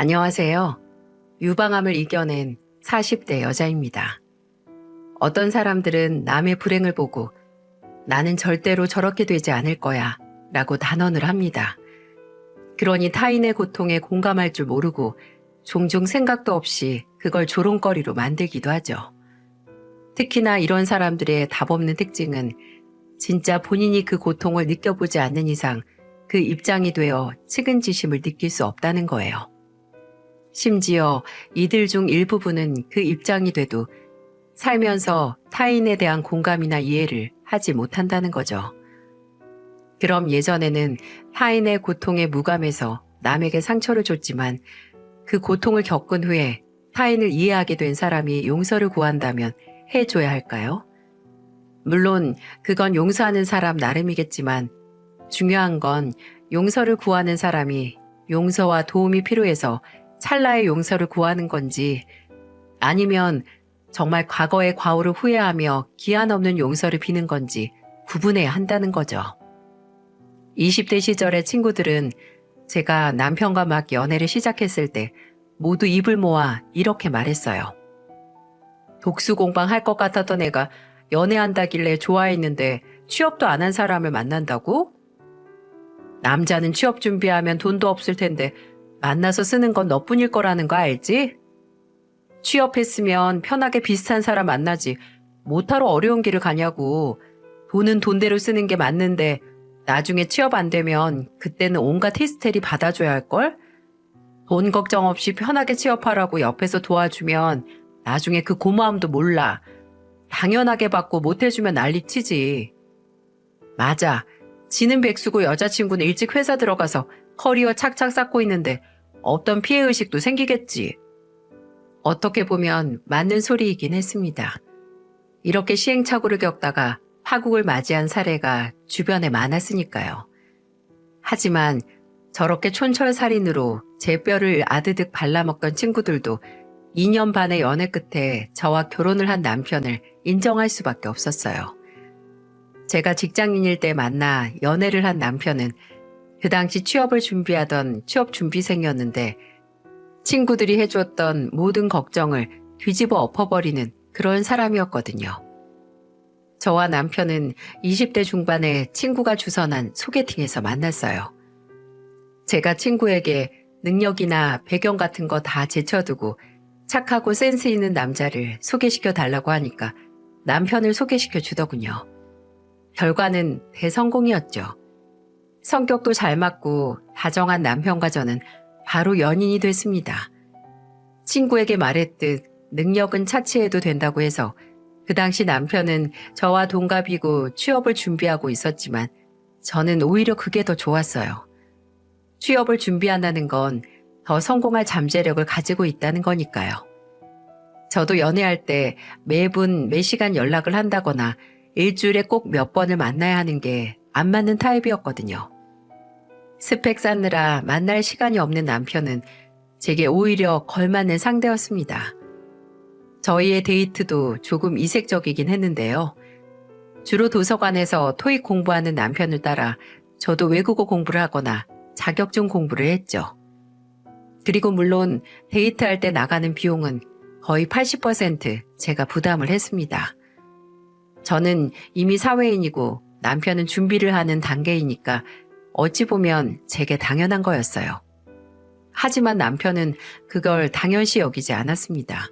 안녕하세요. 유방암을 이겨낸 40대 여자입니다. 어떤 사람들은 남의 불행을 보고 나는 절대로 저렇게 되지 않을 거야 라고 단언을 합니다. 그러니 타인의 고통에 공감할 줄 모르고 종종 생각도 없이 그걸 조롱거리로 만들기도 하죠. 특히나 이런 사람들의 답없는 특징은 진짜 본인이 그 고통을 느껴보지 않는 이상 그 입장이 되어 측은지심을 느낄 수 없다는 거예요. 심지어 이들 중 일부분은 그 입장이 돼도 살면서 타인에 대한 공감이나 이해를 하지 못한다는 거죠. 그럼 예전에는 타인의 고통에 무감해서 남에게 상처를 줬지만 그 고통을 겪은 후에 타인을 이해하게 된 사람이 용서를 구한다면 해줘야 할까요? 물론 그건 용서하는 사람 나름이겠지만 중요한 건 용서를 구하는 사람이 용서와 도움이 필요해서 찰나의 용서를 구하는 건지 아니면 정말 과거의 과오를 후회하며 기한 없는 용서를 비는 건지 구분해야 한다는 거죠. 20대 시절의 친구들은 제가 남편과 막 연애를 시작했을 때 모두 입을 모아 이렇게 말했어요. 독수 공방할 것 같았던 애가 연애한다길래 좋아했는데 취업도 안 한 사람을 만난다고? 남자는 취업 준비하면 돈도 없을 텐데 만나서 쓰는 건 너뿐일 거라는 거 알지? 취업했으면 편하게 비슷한 사람 만나지 못하러 어려운 길을 가냐고. 돈은 돈대로 쓰는 게 맞는데 나중에 취업 안 되면 그때는 온갖 히스테리 받아줘야 할걸? 돈 걱정 없이 편하게 취업하라고 옆에서 도와주면 나중에 그 고마움도 몰라. 당연하게 받고 못해주면 난리치지. 맞아. 지는 백수고 여자친구는 일찍 회사 들어가서 커리어 착착 쌓고 있는데 어떤 피해의식도 생기겠지. 어떻게 보면 맞는 소리이긴 했습니다. 이렇게 시행착오를 겪다가 파국을 맞이한 사례가 주변에 많았으니까요. 하지만 저렇게 촌철살인으로 제 뼈를 아드득 발라먹던 친구들도 2년 반의 연애 끝에 저와 결혼을 한 남편을 인정할 수밖에 없었어요. 제가 직장인일 때 만나 연애를 한 남편은 그 당시 취업을 준비하던 취업준비생이었는데 친구들이 해주었던 모든 걱정을 뒤집어 엎어버리는 그런 사람이었거든요. 저와 남편은 20대 중반에 친구가 주선한 소개팅에서 만났어요. 제가 친구에게 능력이나 배경 같은 거 다 제쳐두고 착하고 센스 있는 남자를 소개시켜 달라고 하니까 남편을 소개시켜 주더군요. 결과는 대성공이었죠. 성격도 잘 맞고 다정한 남편과 저는 바로 연인이 됐습니다. 친구에게 말했듯 능력은 차치해도 된다고 해서 그 당시 남편은 저와 동갑이고 취업을 준비하고 있었지만 저는 오히려 그게 더 좋았어요. 취업을 준비한다는 건 더 성공할 잠재력을 가지고 있다는 거니까요. 저도 연애할 때 매분 매 시간 연락을 한다거나 일주일에 꼭 몇 번을 만나야 하는 게 안 맞는 타입이었거든요. 스펙 쌓느라 만날 시간이 없는 남편은 제게 오히려 걸맞는 상대였습니다. 저희의 데이트도 조금 이색적이긴 했는데요. 주로 도서관에서 토익 공부하는 남편을 따라 저도 외국어 공부를 하거나 자격증 공부를 했죠. 그리고 물론 데이트할 때 나가는 비용은 거의 80% 제가 부담을 했습니다. 저는 이미 사회인이고 남편은 준비를 하는 단계이니까 어찌 보면 제게 당연한 거였어요. 하지만 남편은 그걸 당연시 여기지 않았습니다.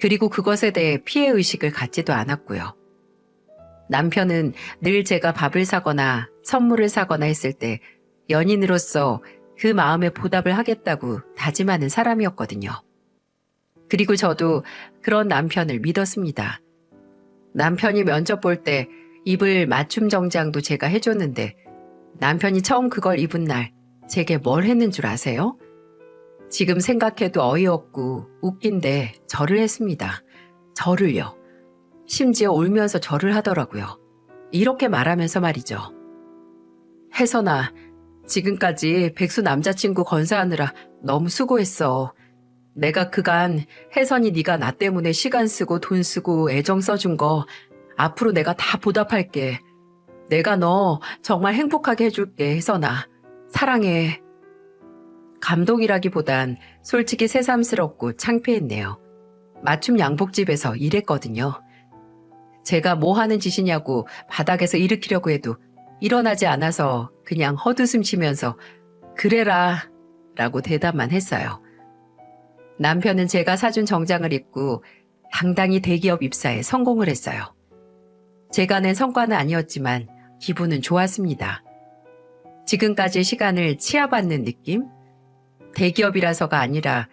그리고 그것에 대해 피해의식을 갖지도 않았고요. 남편은 늘 제가 밥을 사거나 선물을 사거나 했을 때 연인으로서 그 마음에 보답을 하겠다고 다짐하는 사람이었거든요. 그리고 저도 그런 남편을 믿었습니다. 남편이 면접 볼 때 입을 맞춤 정장도 제가 해줬는데 남편이 처음 그걸 입은 날 제게 뭘 했는 줄 아세요? 지금 생각해도 어이없고 웃긴데 절을 했습니다. 절을요. 심지어 울면서 절을 하더라고요. 이렇게 말하면서 말이죠. 혜선아, 지금까지 백수 남자친구 건사하느라 너무 수고했어. 내가 그간 혜선이 네가 나 때문에 시간 쓰고 돈 쓰고 애정 써준 거 앞으로 내가 다 보답할게. 내가 너 정말 행복하게 해줄게, 혜선아. 사랑해. 감동이라기보단 솔직히 새삼스럽고 창피했네요. 맞춤 양복집에서 일했거든요. 제가 뭐 하는 짓이냐고 바닥에서 일으키려고 해도 일어나지 않아서 그냥 헛웃음 치면서 그래라 라고 대답만 했어요. 남편은 제가 사준 정장을 입고 당당히 대기업 입사에 성공을 했어요. 제가 낸 성과는 아니었지만 기분은 좋았습니다. 지금까지 시간을 치아받는 느낌? 대기업이라서가 아니라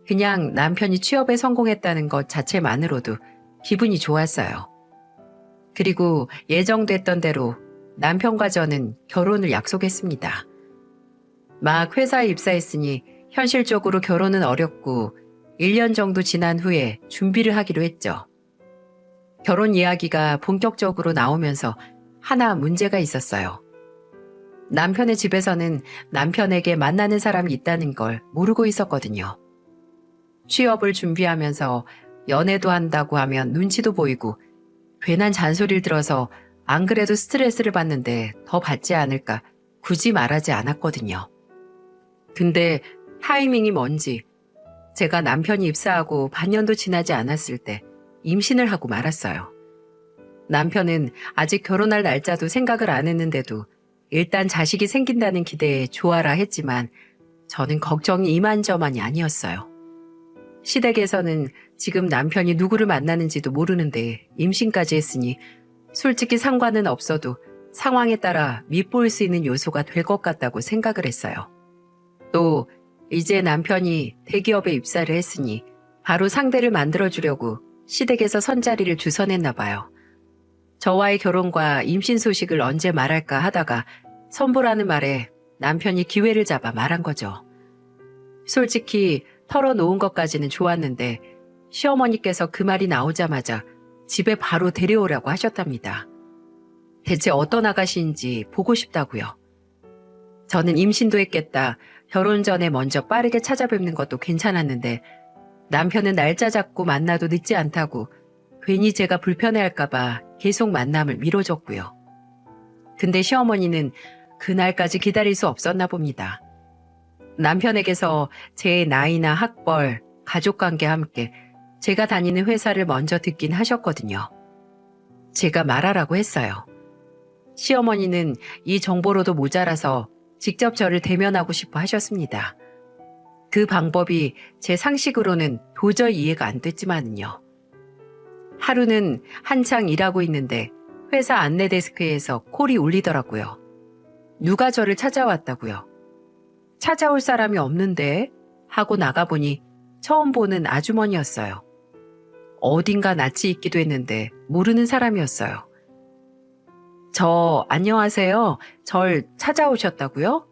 그냥 남편이 취업에 성공했다는 것 자체만으로도 기분이 좋았어요. 그리고 예정됐던 대로 남편과 저는 결혼을 약속했습니다. 막 회사에 입사했으니 현실적으로 결혼은 어렵고 1년 정도 지난 후에 준비를 하기로 했죠. 결혼 이야기가 본격적으로 나오면서 하나 문제가 있었어요. 남편의 집에서는 남편에게 만나는 사람이 있다는 걸 모르고 있었거든요. 취업을 준비하면서 연애도 한다고 하면 눈치도 보이고 괜한 잔소리를 들어서 안 그래도 스트레스를 받는데 더 받지 않을까 굳이 말하지 않았거든요. 근데 타이밍이 뭔지 제가 남편이 입사하고 반년도 지나지 않았을 때 임신을 하고 말았어요. 남편은 아직 결혼할 날짜도 생각을 안 했는데도 일단 자식이 생긴다는 기대에 좋아라 했지만 저는 걱정이 이만저만이 아니었어요. 시댁에서는 지금 남편이 누구를 만나는지도 모르는데 임신까지 했으니 솔직히 상관은 없어도 상황에 따라 밉보일 수 있는 요소가 될 것 같다고 생각을 했어요. 또 이제 남편이 대기업에 입사를 했으니 바로 상대를 만들어주려고 시댁에서 선자리를 주선했나 봐요. 저와의 결혼과 임신 소식을 언제 말할까 하다가 선보라는 말에 남편이 기회를 잡아 말한 거죠. 솔직히 털어놓은 것까지는 좋았는데 시어머니께서 그 말이 나오자마자 집에 바로 데려오라고 하셨답니다. 대체 어떤 아가씨인지 보고 싶다고요. 저는 임신도 했겠다. 결혼 전에 먼저 빠르게 찾아뵙는 것도 괜찮았는데 남편은 날짜 잡고 만나도 늦지 않다고 괜히 제가 불편해할까봐 계속 만남을 미뤄줬고요. 근데 시어머니는 그날까지 기다릴 수 없었나 봅니다. 남편에게서 제 나이나 학벌, 가족관계와 함께 제가 다니는 회사를 먼저 듣긴 하셨거든요. 제가 말하라고 했어요. 시어머니는 이 정보로도 모자라서 직접 저를 대면하고 싶어 하셨습니다. 그 방법이 제 상식으로는 도저히 이해가 안 됐지만은요. 하루는 한창 일하고 있는데 회사 안내 데스크에서 콜이 울리더라고요. 누가 저를 찾아왔다고요. 찾아올 사람이 없는데 하고 나가보니 처음 보는 아주머니였어요. 어딘가 낯이 익기도 했는데 모르는 사람이었어요. 안녕하세요. 절 찾아오셨다고요?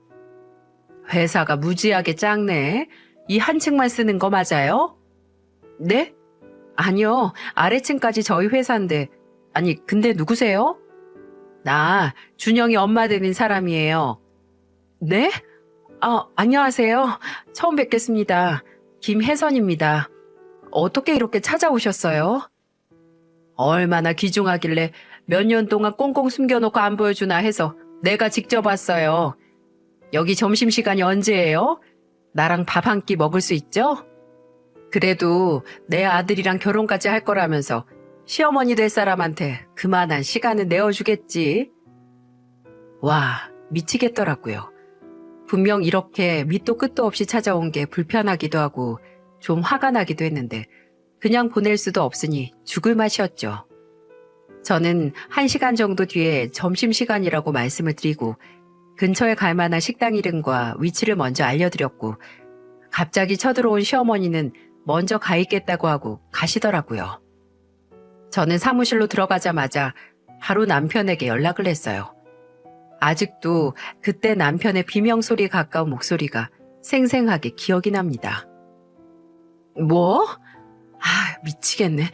회사가 무지하게 작네. 이 한 층만 쓰는 거 맞아요? 네? 아니요. 아래층까지 저희 회사인데. 아니, 근데 누구세요? 나 준영이 엄마 되는 사람이에요. 네? 안녕하세요. 처음 뵙겠습니다. 김혜선입니다. 어떻게 이렇게 찾아오셨어요? 얼마나 귀중하길래 몇 년 동안 꽁꽁 숨겨놓고 안 보여주나 해서 내가 직접 왔어요. 여기 점심시간이 언제예요? 나랑 밥 한 끼 먹을 수 있죠? 그래도 내 아들이랑 결혼까지 할 거라면서 시어머니 될 사람한테 그만한 시간은 내어주겠지. 와, 미치겠더라고요. 분명 이렇게 밑도 끝도 없이 찾아온 게 불편하기도 하고 좀 화가 나기도 했는데 그냥 보낼 수도 없으니 죽을 맛이었죠. 저는 1시간 정도 뒤에 점심시간이라고 말씀을 드리고 근처에 갈 만한 식당 이름과 위치를 먼저 알려드렸고 갑자기 쳐들어온 시어머니는 먼저 가 있겠다고 하고 가시더라고요. 저는 사무실로 들어가자마자 바로 남편에게 연락을 했어요. 아직도 그때 남편의 비명소리에 가까운 목소리가 생생하게 기억이 납니다. 뭐? 미치겠네.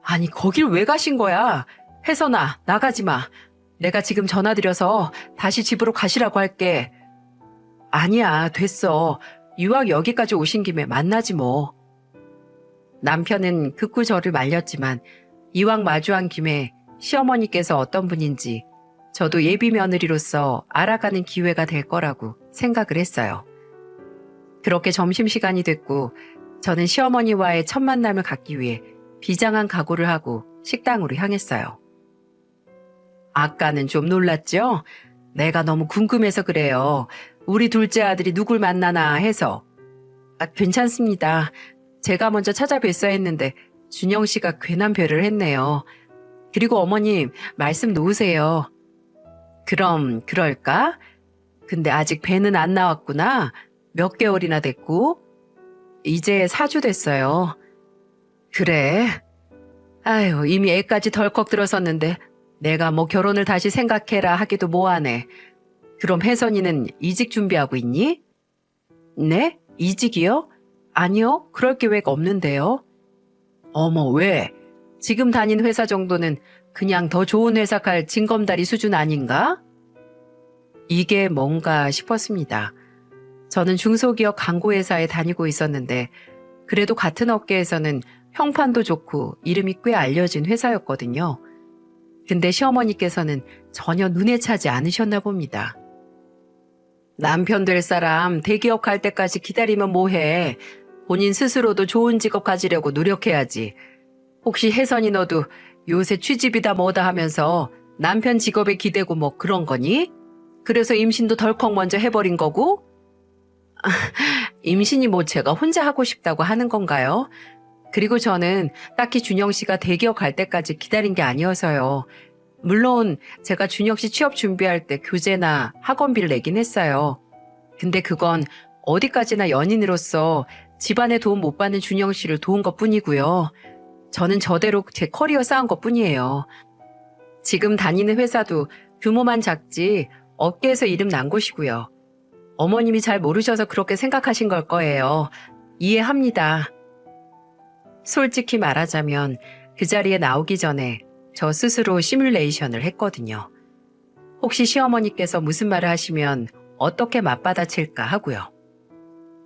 아니, 거길 왜 가신 거야? 혜선아, 나가지 마. 내가 지금 전화드려서 다시 집으로 가시라고 할게. 아니야, 됐어. 이왕 여기까지 오신 김에 만나지 뭐. 남편은 극구 저를 말렸지만 이왕 마주한 김에 시어머니께서 어떤 분인지 저도 예비 며느리로서 알아가는 기회가 될 거라고 생각을 했어요. 그렇게 점심시간이 됐고 저는 시어머니와의 첫 만남을 갖기 위해 비장한 각오를 하고 식당으로 향했어요. 아까는 좀 놀랐죠? 내가 너무 궁금해서 그래요. 우리 둘째 아들이 누굴 만나나 해서. 괜찮습니다. 제가 먼저 찾아뵀어야 했는데 준영 씨가 괜한 배를 했네요. 그리고 어머님, 말씀 놓으세요. 그럼 그럴까? 근데 아직 배는 안 나왔구나. 몇 개월이나 됐고? 이제 4주 됐어요. 그래? 아유, 이미 애까지 덜컥 들어섰는데 내가 뭐 결혼을 다시 생각해라 하기도 뭐하네. 그럼 혜선이는 이직 준비하고 있니? 네? 이직이요? 아니요, 그럴 계획 없는데요. 어머, 왜? 지금 다닌 회사 정도는 그냥 더 좋은 회사 갈 징검다리 수준 아닌가? 이게 뭔가 싶었습니다. 저는 중소기업 광고회사에 다니고 있었는데 그래도 같은 업계에서는 평판도 좋고 이름이 꽤 알려진 회사였거든요. 근데 시어머니께서는 전혀 눈에 차지 않으셨나 봅니다. 남편 될 사람 대기업 갈 때까지 기다리면 뭐해. 본인 스스로도 좋은 직업 가지려고 노력해야지. 혹시 혜선이 너도 요새 취직이다 뭐다 하면서 남편 직업에 기대고 뭐 그런 거니? 그래서 임신도 덜컥 먼저 해버린 거고? 임신이 뭐 제가 혼자 하고 싶다고 하는 건가요? 그리고 저는 딱히 준영 씨가 대기업 갈 때까지 기다린 게 아니어서요. 물론 제가 준영 씨 취업 준비할 때 교재나 학원비를 내긴 했어요. 근데 그건 어디까지나 연인으로서 집안에 도움 못 받는 준영 씨를 도운 것뿐이고요. 저는 저대로 제 커리어 쌓은 것뿐이에요. 지금 다니는 회사도 규모만 작지 업계에서 이름 난 곳이고요. 어머님이 잘 모르셔서 그렇게 생각하신 걸 거예요. 이해합니다. 솔직히 말하자면 그 자리에 나오기 전에 저 스스로 시뮬레이션을 했거든요. 혹시 시어머니께서 무슨 말을 하시면 어떻게 맞받아칠까 하고요.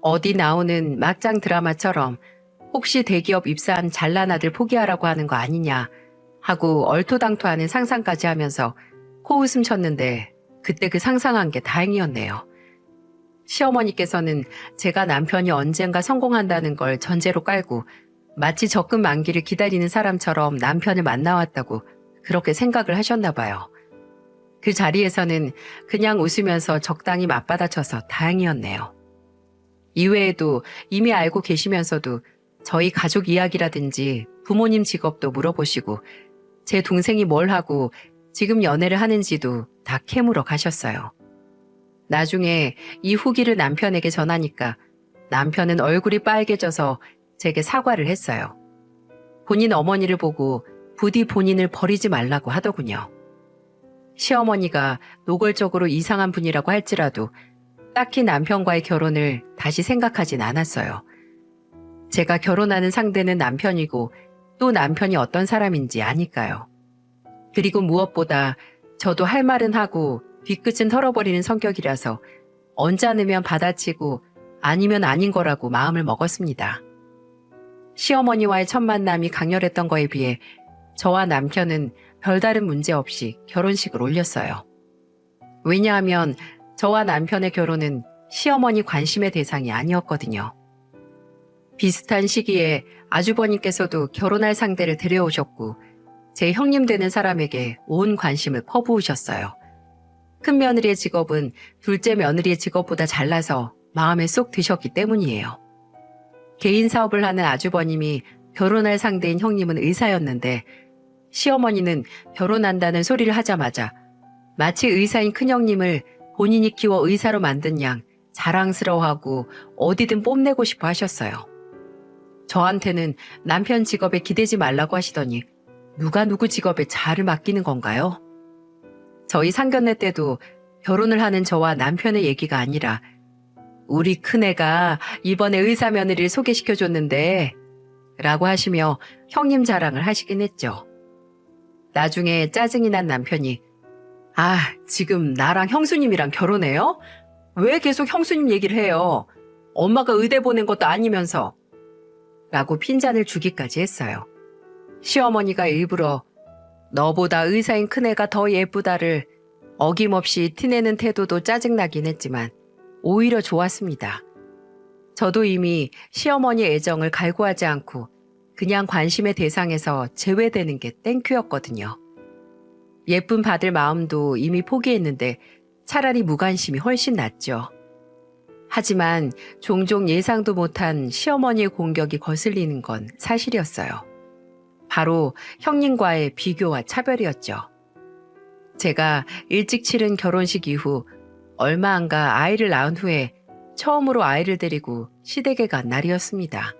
어디 나오는 막장 드라마처럼 혹시 대기업 입사한 잘난 아들 포기하라고 하는 거 아니냐 하고 얼토당토하는 상상까지 하면서 코웃음 쳤는데 그때 그 상상한 게 다행이었네요. 시어머니께서는 제가 남편이 언젠가 성공한다는 걸 전제로 깔고 마치 적금 만기를 기다리는 사람처럼 남편을 만나왔다고 그렇게 생각을 하셨나 봐요. 그 자리에서는 그냥 웃으면서 적당히 맞받아쳐서 다행이었네요. 이외에도 이미 알고 계시면서도 저희 가족 이야기라든지 부모님 직업도 물어보시고 제 동생이 뭘 하고 지금 연애를 하는지도 다 캐물어 가셨어요. 나중에 이 후기를 남편에게 전하니까 남편은 얼굴이 빨개져서 제게 사과를 했어요. 본인 어머니를 보고 부디 본인을 버리지 말라고 하더군요. 시어머니가 노골적으로 이상한 분이라고 할지라도 딱히 남편과의 결혼을 다시 생각하진 않았어요. 제가 결혼하는 상대는 남편이고 또 남편이 어떤 사람인지 아니까요. 그리고 무엇보다 저도 할 말은 하고 뒤끝은 털어버리는 성격이라서 언짢으면 받아치고 아니면 아닌 거라고 마음을 먹었습니다. 시어머니와의 첫 만남이 강렬했던 거에 비해 저와 남편은 별다른 문제 없이 결혼식을 올렸어요. 왜냐하면 저와 남편의 결혼은 시어머니 관심의 대상이 아니었거든요. 비슷한 시기에 아주버님께서도 결혼할 상대를 데려오셨고 제 형님 되는 사람에게 온 관심을 퍼부으셨어요. 큰 며느리의 직업은 둘째 며느리의 직업보다 잘나서 마음에 쏙 드셨기 때문이에요. 개인 사업을 하는 아주버님이 결혼할 상대인 형님은 의사였는데 시어머니는 결혼한다는 소리를 하자마자 마치 의사인 큰형님을 본인이 키워 의사로 만든 양 자랑스러워하고 어디든 뽐내고 싶어 하셨어요. 저한테는 남편 직업에 기대지 말라고 하시더니 누가 누구 직업에 자를 맡기는 건가요? 저희 상견례 때도 결혼을 하는 저와 남편의 얘기가 아니라 우리 큰애가 이번에 의사 며느리를 소개시켜줬는데 라고 하시며 형님 자랑을 하시긴 했죠. 나중에 짜증이 난 남편이 지금 나랑 형수님이랑 결혼해요? 왜 계속 형수님 얘기를 해요? 엄마가 의대 보낸 것도 아니면서 라고 핀잔을 주기까지 했어요. 시어머니가 일부러 너보다 의사인 큰애가 더 예쁘다를 어김없이 티내는 태도도 짜증나긴 했지만 오히려 좋았습니다. 저도 이미 시어머니의 애정을 갈구하지 않고 그냥 관심의 대상에서 제외되는 게 땡큐였거든요. 예쁨 받을 마음도 이미 포기했는데 차라리 무관심이 훨씬 낫죠. 하지만 종종 예상도 못한 시어머니의 공격이 거슬리는 건 사실이었어요. 바로 형님과의 비교와 차별이었죠. 제가 일찍 치른 결혼식 이후 얼마 안 가 아이를 낳은 후에 처음으로 아이를 데리고 시댁에 간 날이었습니다.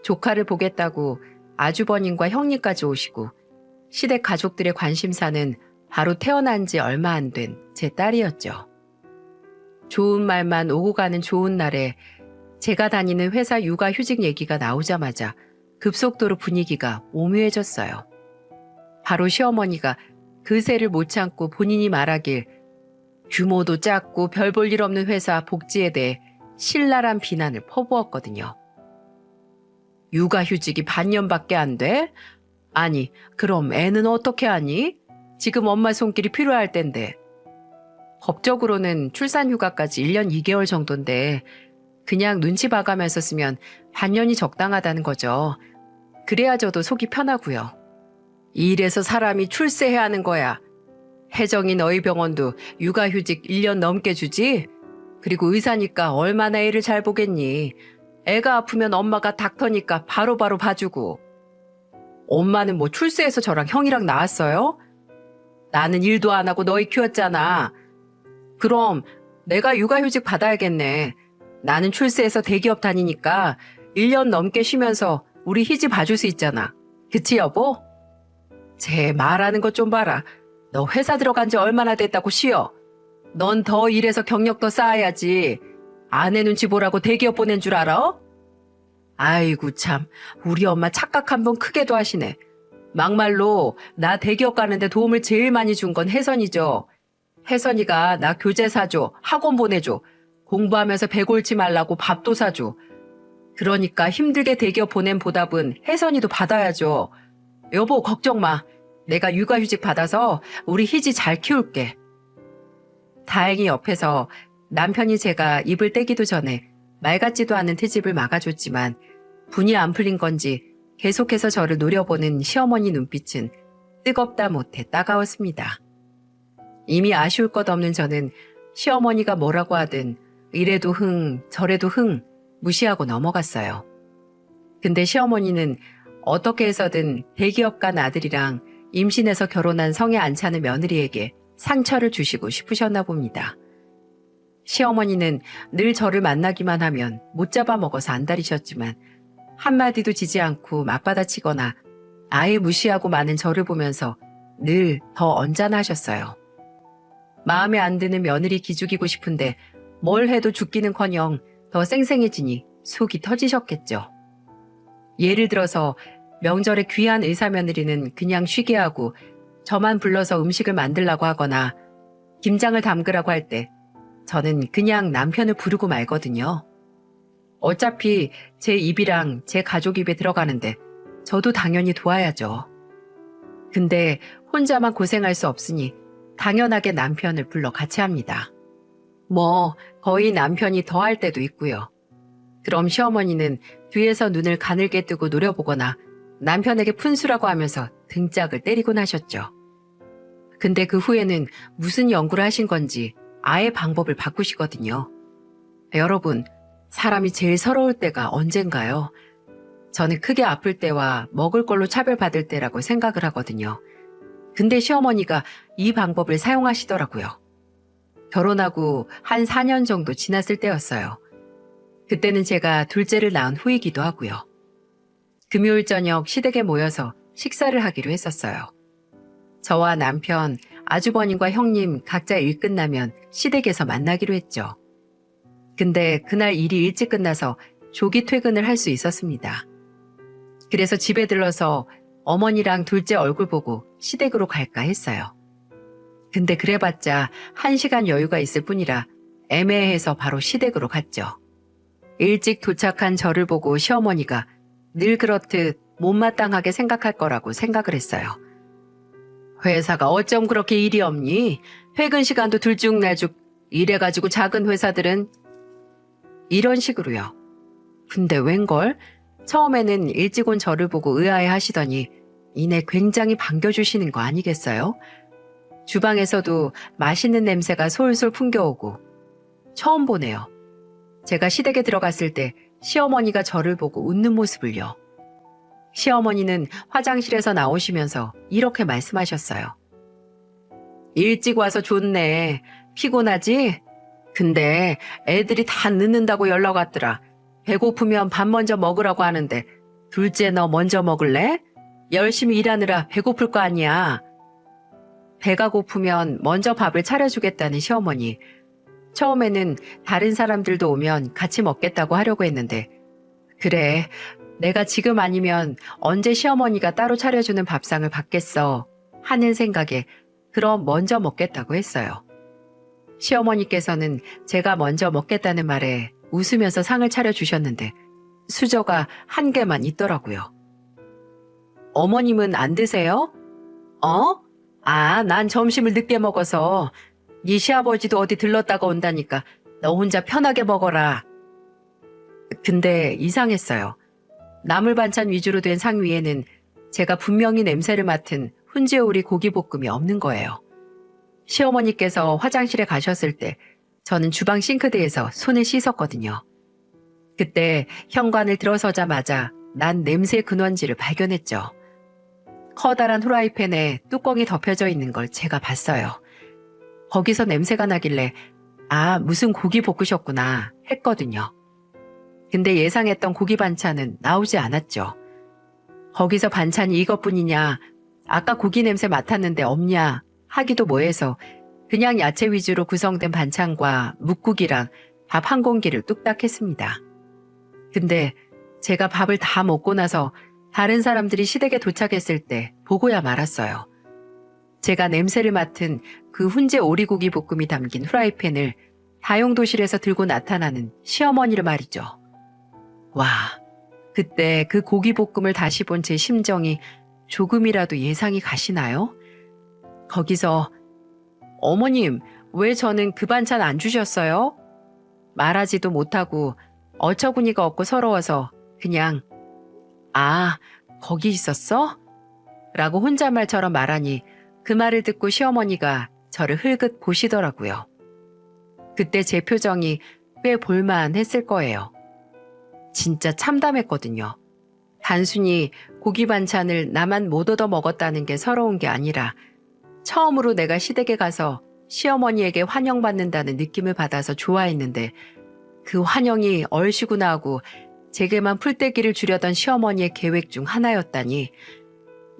조카를 보겠다고 아주버님과 형님까지 오시고 시댁 가족들의 관심사는 바로 태어난 지 얼마 안 된 제 딸이었죠. 좋은 말만 오고 가는 좋은 날에 제가 다니는 회사 육아휴직 얘기가 나오자마자 급속도로 분위기가 오묘해졌어요. 바로 시어머니가 그새를 못 참고 본인이 말하길 규모도 작고 별 볼 일 없는 회사 복지에 대해 신랄한 비난을 퍼부었거든요. 육아휴직이 반년밖에 안 돼? 아니, 그럼 애는 어떻게 하니? 지금 엄마 손길이 필요할 텐데. 법적으로는 출산휴가까지 1년 2개월 정도인데 그냥 눈치 봐가면서 쓰면 반년이 적당하다는 거죠. 그래야 저도 속이 편하고요. 이래서 사람이 출세해야 하는 거야. 혜정이 너희 병원도 육아휴직 1년 넘게 주지? 그리고 의사니까 얼마나 애를 잘 보겠니? 애가 아프면 엄마가 닥터니까 바로바로 봐주고. 엄마는 뭐 출세해서 저랑 형이랑 나왔어요? 나는 일도 안 하고 너희 키웠잖아. 그럼 내가 육아휴직 받아야겠네. 나는 출세해서 대기업 다니니까 1년 넘게 쉬면서 우리 희지 봐줄 수 있잖아. 그치 여보? 쟤 말하는 것 좀 봐라. 너 회사 들어간 지 얼마나 됐다고 쉬어. 넌 더 일해서 경력 더 쌓아야지. 아내 눈치 보라고 대기업 보낸 줄 알아? 아이고 참, 우리 엄마 착각 한 번 크게도 하시네. 막말로 나 대기업 가는데 도움을 제일 많이 준 건 혜선이죠. 혜선이가 나 교재 사줘, 학원 보내줘, 공부하면서 배 골지 말라고 밥도 사줘. 그러니까 힘들게 대기업 보낸 보답은 혜선이도 받아야죠. 여보 걱정 마. 내가 육아휴직 받아서 우리 희지 잘 키울게. 다행히 옆에서 남편이 제가 입을 떼기도 전에 말 같지도 않은 트집을 막아줬지만 분이 안 풀린 건지 계속해서 저를 노려보는 시어머니 눈빛은 뜨겁다 못해 따가웠습니다. 이미 아쉬울 것 없는 저는 시어머니가 뭐라고 하든 이래도 흥 저래도 흥 무시하고 넘어갔어요. 근데 시어머니는 어떻게 해서든 대기업 간 아들이랑 임신해서 결혼한 성에 안 차는 며느리에게 상처를 주시고 싶으셨나 봅니다. 시어머니는 늘 저를 만나기만 하면 못 잡아먹어서 안달이셨지만 한마디도 지지 않고 맞받아치거나 아예 무시하고 마는 저를 보면서 늘 더 언짢아하셨어요. 마음에 안 드는 며느리 기죽이고 싶은데 뭘 해도 죽기는커녕 더 쌩쌩해지니 속이 터지셨겠죠. 예를 들어서 명절에 귀한 의사 며느리는 그냥 쉬게 하고 저만 불러서 음식을 만들라고 하거나 김장을 담그라고 할 때 저는 그냥 남편을 부르고 말거든요. 어차피 제 입이랑 제 가족 입에 들어가는데 저도 당연히 도와야죠. 근데 혼자만 고생할 수 없으니 당연하게 남편을 불러 같이 합니다. 뭐 거의 남편이 더 할 때도 있고요. 그럼 시어머니는 뒤에서 눈을 가늘게 뜨고 노려보거나 남편에게 푼수라고 하면서 등짝을 때리곤 하셨죠. 근데 그 후에는 무슨 연구를 하신 건지 아예 방법을 바꾸시거든요. 여러분, 사람이 제일 서러울 때가 언젠가요? 저는 크게 아플 때와 먹을 걸로 차별받을 때라고 생각을 하거든요. 근데 시어머니가 이 방법을 사용하시더라고요. 결혼하고 한 4년 정도 지났을 때였어요. 그때는 제가 둘째를 낳은 후이기도 하고요. 금요일 저녁 시댁에 모여서 식사를 하기로 했었어요. 저와 남편, 아주버님과 형님 각자 일 끝나면 시댁에서 만나기로 했죠. 근데 그날 일이 일찍 끝나서 조기 퇴근을 할 수 있었습니다. 그래서 집에 들러서 어머니랑 둘째 얼굴 보고 시댁으로 갈까 했어요. 근데 그래봤자 1시간 여유가 있을 뿐이라 애매해서 바로 시댁으로 갔죠. 일찍 도착한 저를 보고 시어머니가 늘 그렇듯 못마땅하게 생각할 거라고 생각을 했어요. 회사가 어쩜 그렇게 일이 없니? 퇴근 시간도 들쭉날쭉 이래가지고 작은 회사들은 이런 식으로요. 근데 웬걸? 처음에는 일찍 온 저를 보고 의아해 하시더니 이내 굉장히 반겨주시는 거 아니겠어요? 주방에서도 맛있는 냄새가 솔솔 풍겨오고 처음 보네요. 제가 시댁에 들어갔을 때 시어머니가 저를 보고 웃는 모습을요. 시어머니는 화장실에서 나오시면서 이렇게 말씀하셨어요. 일찍 와서 좋네. 피곤하지? 근데 애들이 다 늦는다고 연락 왔더라. 배고프면 밥 먼저 먹으라고 하는데 둘째 너 먼저 먹을래? 열심히 일하느라 배고플 거 아니야. 배가 고프면 먼저 밥을 차려주겠다는 시어머니. 처음에는 다른 사람들도 오면 같이 먹겠다고 하려고 했는데 그래, 내가 지금 아니면 언제 시어머니가 따로 차려주는 밥상을 받겠어 하는 생각에 그럼 먼저 먹겠다고 했어요. 시어머니께서는 제가 먼저 먹겠다는 말에 웃으면서 상을 차려주셨는데 수저가 한 개만 있더라고요. 어머님은 안 드세요? 난 점심을 늦게 먹어서 네 시아버지도 어디 들렀다가 온다니까 너 혼자 편하게 먹어라. 근데 이상했어요. 나물 반찬 위주로 된 상 위에는 제가 분명히 냄새를 맡은 훈제오리 고기볶음이 없는 거예요. 시어머니께서 화장실에 가셨을 때 저는 주방 싱크대에서 손을 씻었거든요. 그때 현관을 들어서자마자 난 냄새의 근원지를 발견했죠. 커다란 후라이팬에 뚜껑이 덮여져 있는 걸 제가 봤어요. 거기서 냄새가 나길래 무슨 고기 볶으셨구나 했거든요. 근데 예상했던 고기 반찬은 나오지 않았죠. 거기서 반찬이 이것뿐이냐, 아까 고기 냄새 맡았는데 없냐 하기도 뭐해서 그냥 야채 위주로 구성된 반찬과 묵국이랑 밥 한 공기를 뚝딱 했습니다. 근데 제가 밥을 다 먹고 나서 다른 사람들이 시댁에 도착했을 때 보고야 말았어요. 제가 냄새를 맡은 그 훈제 오리고기 볶음이 담긴 후라이팬을 다용도실에서 들고 나타나는 시어머니를 말이죠. 와, 그때 그 고기 볶음을 다시 본 제 심정이 조금이라도 예상이 가시나요? 거기서 어머님, 왜 저는 그 반찬 안 주셨어요? 말하지도 못하고 어처구니가 없고 서러워서 그냥 거기 있었어? 라고 혼잣말처럼 말하니 그 말을 듣고 시어머니가 저를 흘긋 보시더라고요. 그때 제 표정이 꽤 볼만했을 거예요. 진짜 참담했거든요. 단순히 고기 반찬을 나만 못 얻어 먹었다는 게 서러운 게 아니라 처음으로 내가 시댁에 가서 시어머니에게 환영받는다는 느낌을 받아서 좋아했는데 그 환영이 얼씨구나 하고 제게만 풀떼기를 주려던 시어머니의 계획 중 하나였다니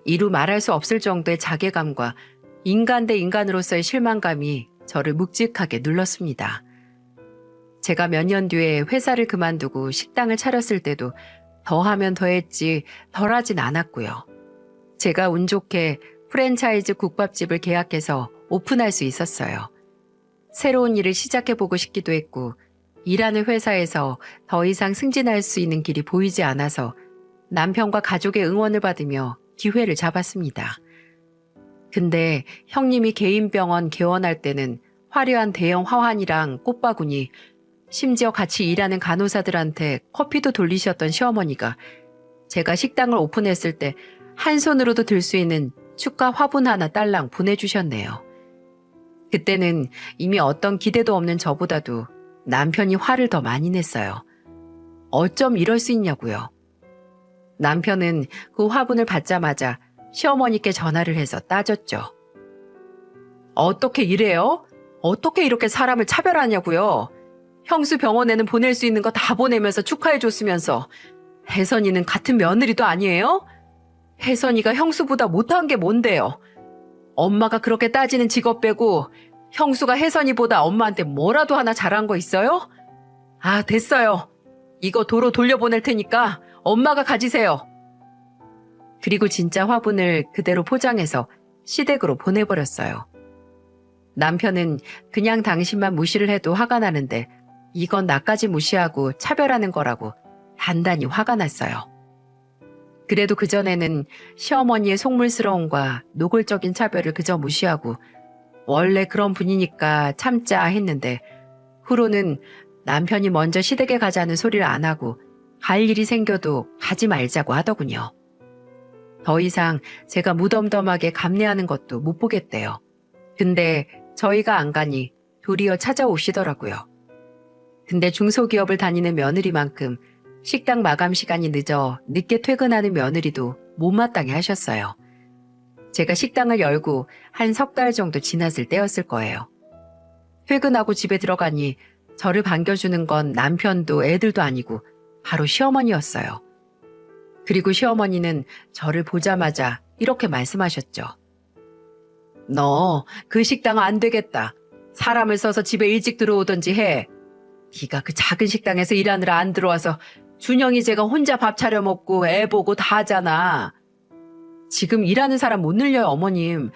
이루 말할 수 없을 정도의 자괴감과 인간 대 인간으로서의 실망감이 저를 묵직하게 눌렀습니다. 제가 몇 년 뒤에 회사를 그만두고 식당을 차렸을 때도 더하면 더했지 덜하진 않았고요. 제가 운 좋게 프랜차이즈 국밥집을 계약해서 오픈할 수 있었어요. 새로운 일을 시작해보고 싶기도 했고 일하는 회사에서 더 이상 승진할 수 있는 길이 보이지 않아서 남편과 가족의 응원을 받으며 기회를 잡았습니다. 근데 형님이 개인 병원 개원할 때는 화려한 대형 화환이랑 꽃바구니, 심지어 같이 일하는 간호사들한테 커피도 돌리셨던 시어머니가 제가 식당을 오픈했을 때 한 손으로도 들 수 있는 축하 화분 하나 딸랑 보내주셨네요. 그때는 이미 어떤 기대도 없는 저보다도 남편이 화를 더 많이 냈어요. 어쩜 이럴 수 있냐고요. 남편은 그 화분을 받자마자 시어머니께 전화를 해서 따졌죠. 어떻게 이래요? 어떻게 이렇게 사람을 차별하냐고요. 형수 병원에는 보낼 수 있는 거 다 보내면서 축하해줬으면서 혜선이는 같은 며느리도 아니에요? 혜선이가 형수보다 못한 게 뭔데요? 엄마가 그렇게 따지는 직업 빼고 형수가 혜선이보다 엄마한테 뭐라도 하나 잘한 거 있어요? 됐어요. 이거 도로 돌려보낼 테니까 엄마가 가지세요. 그리고 진짜 화분을 그대로 포장해서 시댁으로 보내버렸어요. 남편은 그냥 당신만 무시를 해도 화가 나는데 이건 나까지 무시하고 차별하는 거라고 단단히 화가 났어요. 그래도 그전에는 시어머니의 속물스러움과 노골적인 차별을 그저 무시하고 원래 그런 분이니까 참자 했는데 후로는 남편이 먼저 시댁에 가자는 소리를 안 하고 갈 일이 생겨도 가지 말자고 하더군요. 더 이상 제가 무덤덤하게 감내하는 것도 못 보겠대요. 근데 저희가 안 가니 도리어 찾아오시더라고요. 근데 중소기업을 다니는 며느리만큼 식당 마감 시간이 늦어 늦게 퇴근하는 며느리도 못마땅해 하셨어요. 제가 식당을 열고 한 석 달 정도 지났을 때였을 거예요. 퇴근하고 집에 들어가니 저를 반겨주는 건 남편도 애들도 아니고 바로 시어머니였어요. 그리고 시어머니는 저를 보자마자 이렇게 말씀하셨죠. 너 그 식당 안 되겠다. 사람을 써서 집에 일찍 들어오던지 해. 네가 그 작은 식당에서 일하느라 안 들어와서 준영이 제가 혼자 밥 차려 먹고 애 보고 다 하잖아. 지금 일하는 사람 못 늘려요, 어머님.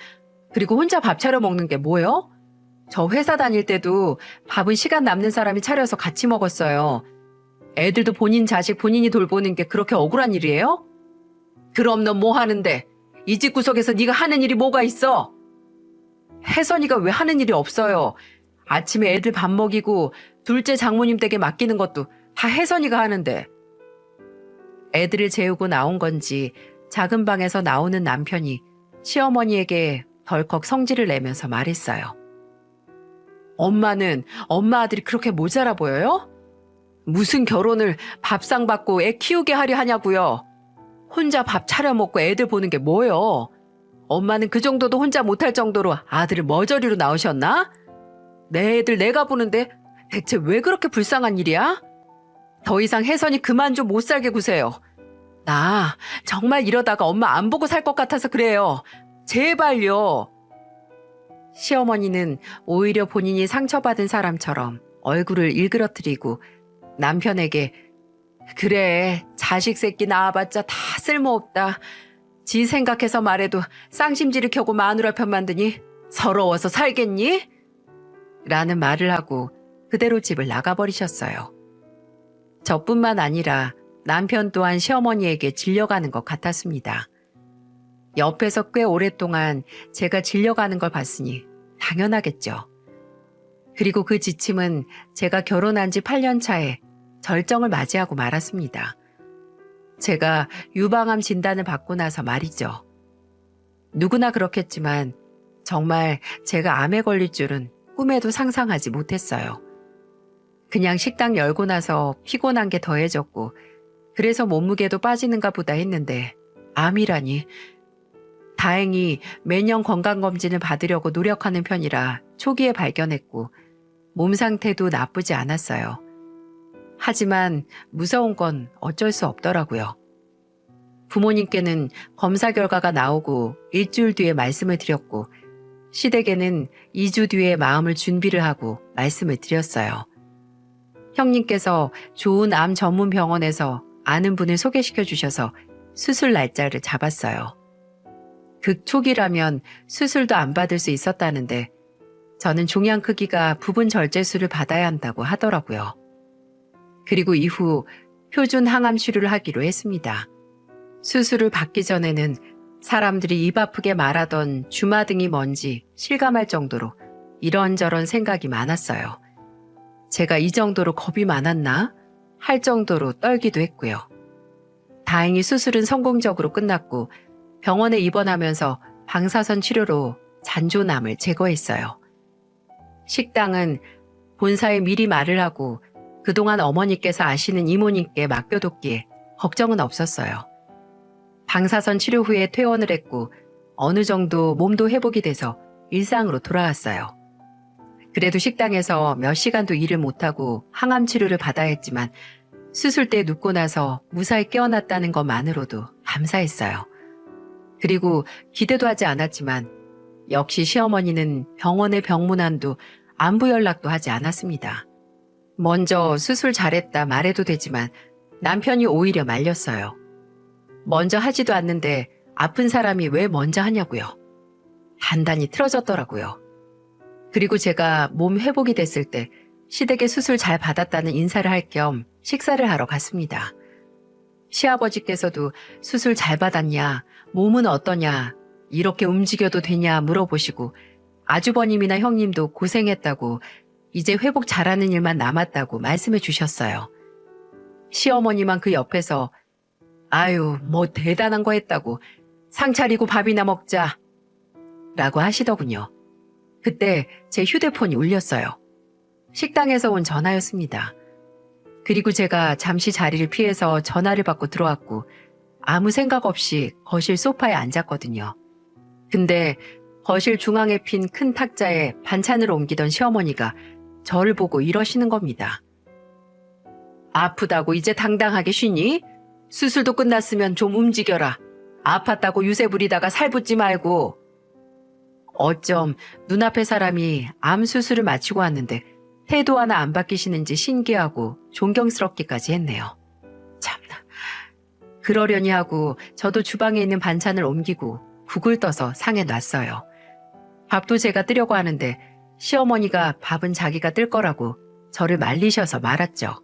그리고 혼자 밥 차려 먹는 게 뭐요? 저 회사 다닐 때도 밥은 시간 남는 사람이 차려서 같이 먹었어요. 애들도 본인 자식 본인이 돌보는 게 그렇게 억울한 일이에요? 그럼 넌 뭐 하는데? 이 집 구석에서 네가 하는 일이 뭐가 있어? 혜선이가 왜 하는 일이 없어요? 아침에 애들 밥 먹이고 둘째 장모님 댁에 맡기는 것도 다 혜선이가 하는데. 애들을 재우고 나온 건지 작은 방에서 나오는 남편이 시어머니에게 덜컥 성질을 내면서 말했어요. 엄마는 엄마 아들이 그렇게 모자라 보여요? 무슨 결혼을 밥상 받고 애 키우게 하려 하냐고요. 혼자 밥 차려 먹고 애들 보는 게 뭐요? 엄마는 그 정도도 혼자 못할 정도로 아들을 머저리로 낳으셨나? 내 애들 내가 보는데 대체 왜 그렇게 불쌍한 일이야? 더 이상 혜선이 그만 좀 못 살게 구세요. 나 정말 이러다가 엄마 안 보고 살 것 같아서 그래요. 제발요. 시어머니는 오히려 본인이 상처받은 사람처럼 얼굴을 일그러뜨리고 남편에게 그래 자식 새끼 낳아봤자 다 쓸모없다. 지 생각해서 말해도 쌍심지를 켜고 마누라 편 만드니 서러워서 살겠니? 라는 말을 하고 그대로 집을 나가버리셨어요. 저뿐만 아니라 남편 또한 시어머니에게 질려가는 것 같았습니다. 옆에서 꽤 오랫동안 제가 질려가는 걸 봤으니 당연하겠죠. 그리고 그 지침은 제가 결혼한 지 8년 차에 절정을 맞이하고 말았습니다. 제가 유방암 진단을 받고 나서 말이죠. 누구나 그렇겠지만 정말 제가 암에 걸릴 줄은 꿈에도 상상하지 못했어요. 그냥 식당 열고 나서 피곤한 게 더해졌고 그래서 몸무게도 빠지는가 보다 했는데 암이라니. 다행히 매년 건강검진을 받으려고 노력하는 편이라 초기에 발견했고 몸 상태도 나쁘지 않았어요. 하지만 무서운 건 어쩔 수 없더라고요. 부모님께는 검사 결과가 나오고 일주일 뒤에 말씀을 드렸고 시댁에는 2주 뒤에 마음을 준비를 하고 말씀을 드렸어요. 형님께서 좋은 암 전문 병원에서 아는 분을 소개시켜 주셔서 수술 날짜를 잡았어요. 극초기라면 수술도 안 받을 수 있었다는데 저는 종양 크기가 부분 절제술을 받아야 한다고 하더라고요. 그리고 이후 표준 항암 치료를 하기로 했습니다. 수술을 받기 전에는 사람들이 입 아프게 말하던 주마등이 뭔지 실감할 정도로 이런저런 생각이 많았어요. 제가 이 정도로 겁이 많았나? 할 정도로 떨기도 했고요. 다행히 수술은 성공적으로 끝났고 병원에 입원하면서 방사선 치료로 잔존암을 제거했어요. 식당은 본사에 미리 말을 하고 그동안 어머니께서 아시는 이모님께 맡겨뒀기에 걱정은 없었어요. 방사선 치료 후에 퇴원을 했고 어느 정도 몸도 회복이 돼서 일상으로 돌아왔어요. 그래도 식당에서 몇 시간도 일을 못하고 항암 치료를 받아야 했지만 수술 때 눕고 나서 무사히 깨어났다는 것만으로도 감사했어요. 그리고 기대도 하지 않았지만 역시 시어머니는 병원에 병문안도 안부 연락도 하지 않았습니다. 먼저 수술 잘했다 말해도 되지만 남편이 오히려 말렸어요. 먼저 하지도 않는데 아픈 사람이 왜 먼저 하냐고요. 단단히 틀어졌더라고요. 그리고 제가 몸 회복이 됐을 때 시댁에 수술 잘 받았다는 인사를 할 겸 식사를 하러 갔습니다. 시아버지께서도 수술 잘 받았냐, 몸은 어떠냐, 이렇게 움직여도 되냐 물어보시고 아주버님이나 형님도 고생했다고 이제 회복 잘하는 일만 남았다고 말씀해 주셨어요. 시어머니만 그 옆에서 아유, 뭐 대단한 거 했다고 상 차리고 밥이나 먹자 라고 하시더군요. 그때 제 휴대폰이 울렸어요. 식당에서 온 전화였습니다. 그리고 제가 잠시 자리를 피해서 전화를 받고 들어왔고 아무 생각 없이 거실 소파에 앉았거든요. 근데 거실 중앙에 핀 큰 탁자에 반찬을 옮기던 시어머니가 저를 보고 이러시는 겁니다. 아프다고 이제 당당하게 쉬니? 수술도 끝났으면 좀 움직여라. 아팠다고 유세 부리다가 살붙지 말고. 어쩜 눈앞의 사람이 암 수술을 마치고 왔는데 태도 하나 안 바뀌시는지 신기하고 존경스럽기까지 했네요. 참나. 그러려니 하고 저도 주방에 있는 반찬을 옮기고 국을 떠서 상에 놨어요. 밥도 제가 뜨려고 하는데 시어머니가 밥은 자기가 뜰 거라고 저를 말리셔서 말았죠.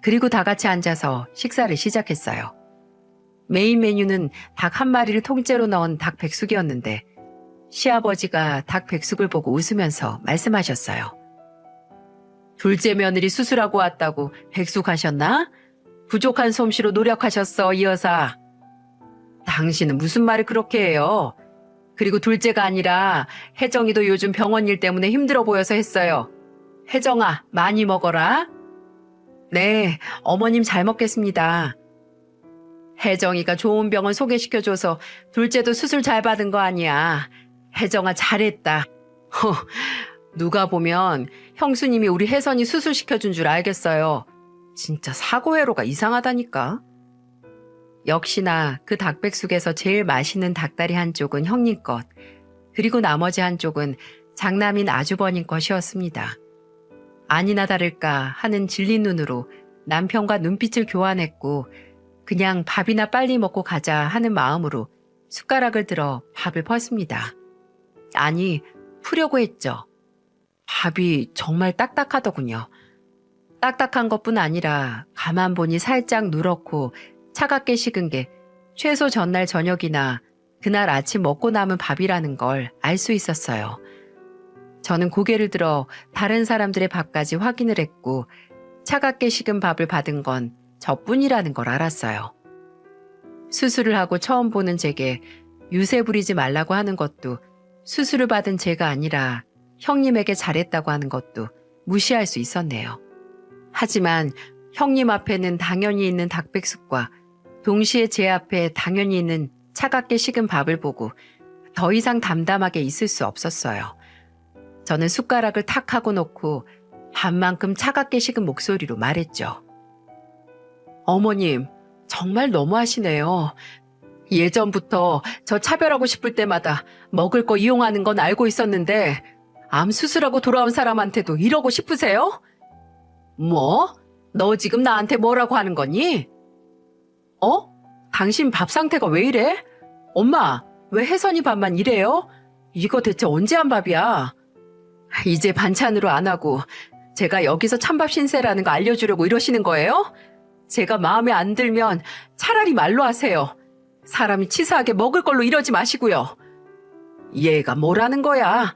그리고 다 같이 앉아서 식사를 시작했어요. 메인 메뉴는 닭 한 마리를 통째로 넣은 닭 백숙이었는데 시아버지가 닭 백숙을 보고 웃으면서 말씀하셨어요. 둘째 며느리 수술하고 왔다고 백숙하셨나? 부족한 솜씨로 노력하셨어, 이 여사. 당신은 무슨 말을 그렇게 해요? 그리고 둘째가 아니라 혜정이도 요즘 병원 일 때문에 힘들어 보여서 했어요. 혜정아, 많이 먹어라. 네, 어머님 잘 먹겠습니다. 혜정이가 좋은 병원 소개시켜줘서 둘째도 수술 잘 받은 거 아니야. 혜정아 잘했다. 누가 보면 형수님이 우리 혜선이 수술시켜준 줄 알겠어요. 진짜 사고회로가 이상하다니까. 역시나 그 닭백숙에서 제일 맛있는 닭다리 한쪽은 형님 것, 그리고 나머지 한쪽은 장남인 아주버님 것이었습니다. 아니나 다를까 하는 질린 눈으로 남편과 눈빛을 교환했고 그냥 밥이나 빨리 먹고 가자 하는 마음으로 숟가락을 들어 밥을 펐습니다. 아니, 푸려고 했죠. 밥이 정말 딱딱하더군요. 딱딱한 것뿐 아니라 가만 보니 살짝 누렇고 차갑게 식은 게 최소 전날 저녁이나 그날 아침 먹고 남은 밥이라는 걸 알 수 있었어요. 저는 고개를 들어 다른 사람들의 밥까지 확인을 했고 차갑게 식은 밥을 받은 건 저뿐이라는 걸 알았어요. 수술을 하고 처음 보는 제게 유세 부리지 말라고 하는 것도 수술을 받은 제가 아니라 형님에게 잘했다고 하는 것도 무시할 수 있었네요. 하지만 형님 앞에는 당연히 있는 닭백숙과 동시에 제 앞에 당연히 있는 차갑게 식은 밥을 보고 더 이상 담담하게 있을 수 없었어요. 저는 숟가락을 탁 하고 놓고 밥만큼 차갑게 식은 목소리로 말했죠. 어머님, 정말 너무하시네요. 예전부터 저 차별하고 싶을 때마다 먹을 거 이용하는 건 알고 있었는데 암 수술하고 돌아온 사람한테도 이러고 싶으세요? 뭐? 너 지금 나한테 뭐라고 하는 거니? 당신 밥 상태가 왜 이래? 엄마, 왜 혜선이 밥만 이래요? 이거 대체 언제 한 밥이야? 이제 반찬으로 안 하고 제가 여기서 찬밥 신세라는 거 알려주려고 이러시는 거예요? 제가 마음에 안 들면 차라리 말로 하세요. 사람이 치사하게 먹을 걸로 이러지 마시고요. 얘가 뭐라는 거야?